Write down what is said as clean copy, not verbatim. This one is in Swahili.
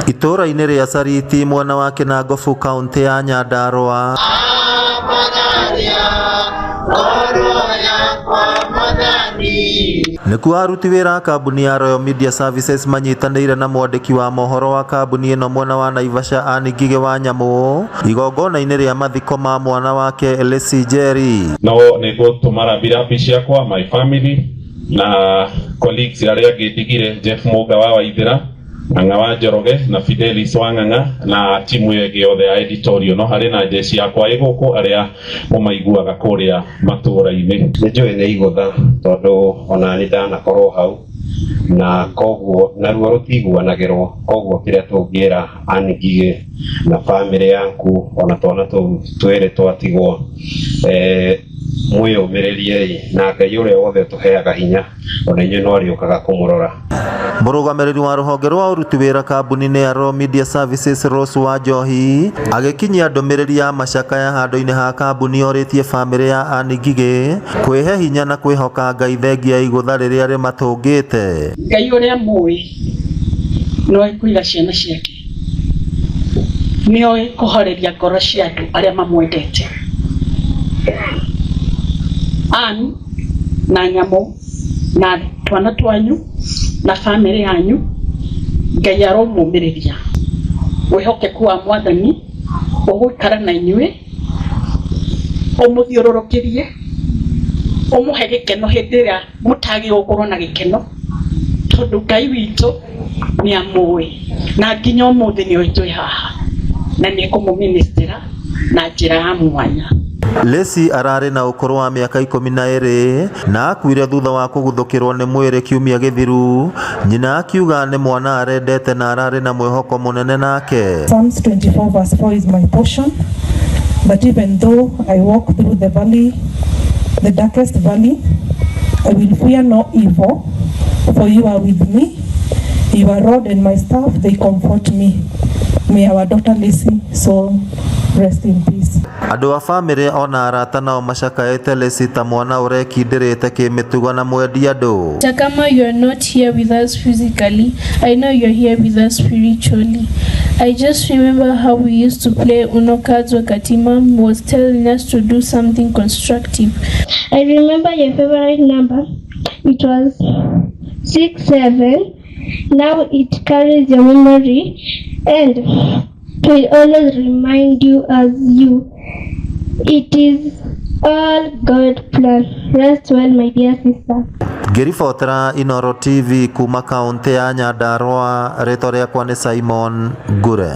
Itura-inĩ rĩa Sariti mwena wa Kinangofu kaunti ya Nyandarua nĩkuo aruti wĩra kambuni ya Royal Media Services manyitanĩire na mwandĩki wa mohoro wa kambuni ĩno mwena wa Naivasha Anne Ngigĩ wa Nyamũ igongona-inĩ rĩa mathiko ma mwana wake Elsie Njeri. No nĩgũtũmara birabi ciakwa, my family na colleagues arĩa ngĩndigire Jeff Muga wa Waithĩra, Ng'ang'a wa Njoroge na Fidelis wa Ng'ang'a na timu yake yothe ya editorial no harĩ na jeci yakwa ĩgũkũ arĩa mũmaiguaga kũrĩa matũũra-inĩ. Nĩnjũĩ nĩ igũtha tondũ ona nĩ ndanakorwo hau na koguo naruo rũtiguanagĩrwo, koguo kĩrĩa tũngĩra Anne Ngigĩ na family yaku ona twana twĩrĩ twatigwo mwĩyũmĩrĩrie na Ngai ũrĩa wothe tũheaga hinya ona inyuĩ no rĩũkaga kũmũrora. Mũrũgamĩrĩri wa rũhonge rwa ũruti wĩra kambuni-inĩ ya Royal Media Services Rose Wanjohi agĩkinyia ndũmĩrĩri ya macakaya handũ-inĩ ha kambuni orĩtie family ya Anne Ngigĩ kwĩhe hinya na kwĩhoka Ngai thengia igũtha rĩrĩa rĩmatũngĩte. Ngai ũrĩa mũĩ nĩoĩ kũiga ciana ciake, nĩoĩ kũhoreria ngoro cia andũ arĩa mamwendete. Anne na Nyamũ na twana twanyu na family yanyu Ngai aromũmĩrĩria, wĩhokeku wa Mwathani ũgũikara na inyuĩ, ũmũthiũrũrũkĩrie, ũmũhe gĩkeno hĩndĩ ĩrĩa mũtagĩ gũkorwo na gĩkeno tondũ Ngai witũ nĩ amũĩ na nginya ũmũthĩ nĩoĩ twĩ haha na nĩekũmũministĩra na njĩra ya mwanya. Elsie ararĩ na ũkũrũ wa mĩaka 12 na akuire thutha wa kũguthũkĩrwo nĩ mwĩrĩ kiumia gĩthiru. Nyina akiuga nĩ mwana arendete na ararĩ na mwĩhoko mũnene nake. Psalms 24 verse 4 is my portion, but even though I walk through the valley, the darkest valley, I will fear no evil, for you are with me. Your rod and my staff, they comfort me. May our daughter Elsie soul rest in peace. Andũ a family ona arata nao macakaĩte Elsie ta mwana ũrekindĩrĩte kĩmĩtugo na mwendi andũ. Kama you are not here with us physically, I know you are here with us spiritually. I just remember how we used to play Uno cards wakati Mom was telling us to do something constructive. I remember your favorite number. It was 67. Now it carries your memory and will always remind you as you. It is all God's plan. Rest well, my dear sister. Ngĩribotera Inooro TV kuma kaunti ya Nyandarua, rĩtwa rĩakwa nĩ Simon Ngure.